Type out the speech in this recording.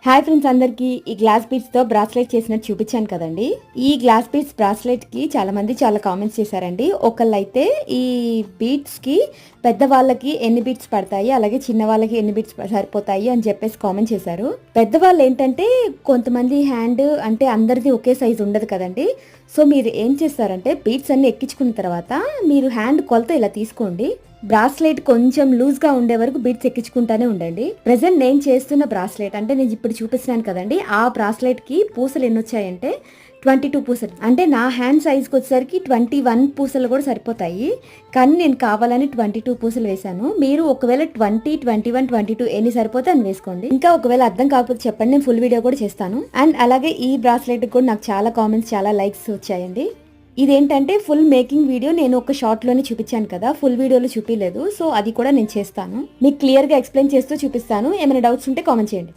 Hi friends, అందరికి ఈ glass beads తో బ్రాస్లెట్ చేసినట్టు చూపించాను కదండి. ఈ గ్లాస్ బీడ్స్ బ్రాస్లెట్ కి చాలా మంది చాలా కామెంట్స్ చేశారండి. ఒకళ్ళైతే ఈ బీడ్స్ కి పెద్దవాళ్ళకి ఎన్ని బీడ్స్ పడతాయి, అలాగే చిన్న వాళ్ళకి ఎన్ని బీడ్స్ సరిపోతాయి అని చెప్పేసి కామెంట్ చేశారు. పెద్దవాళ్ళు ఏంటంటే కొంతమంది హ్యాండ్ అంటే అందరిది ఒకే సైజు ఉండదు కదండి. సో మీరు ఏం చేస్తారంటే బీడ్స్ అన్ని ఎక్కించుకున్న తర్వాత మీరు హ్యాండ్ కొలత ఇలా తీసుకోండి. బ్రాస్లెట్ కొంచెం లూజ్ గా ఉండే వరకు బీడ్స్ ఎక్కించుకుంటానే ఉండండి. ప్రెసెంట్ నేను చేస్తున్న బ్రాస్లెట్ అంటే నేను ఇప్పుడు చూపిస్తున్నాను కదండి, ఆ బ్రాస్లెట్ కి పూసలు ఎన్ని వచ్చాయంటే 22 పూసలు. అంటే నా హ్యాండ్ సైజ్కి వచ్చేసరికి 21 పూసలు కూడా సరిపోతాయి, కానీ నేను కావాలని 22 పూసలు వేశాను. మీరు ఒకవేళ 20, 21, 22 ఎన్ని సరిపోతే అని వేసుకోండి. ఇంకా ఒకవేళ అర్థం కాకపోతే చెప్పండి, నేను ఫుల్ వీడియో కూడా చేస్తాను. అండ్ అలాగే ఈ బ్రాస్లెట్ కూడా నాకు చాలా కామెంట్స్, చాలా లైక్స్ వచ్చాయండి. ఇదేంటంటే ఫుల్ మేకింగ్ వీడియో నేను ఒక షార్ట్ లోనే చూపించాను కదా, ఫుల్ వీడియోలో చూపించలేదు. సో అది కూడా నేను చేస్తాను, మీకు క్లియర్ గా ఎక్స్ప్లెయిన్ చేస్తూ చూపిస్తాను. ఏమైనా డౌట్స్ ఉంటే కామెంట్ చేయండి.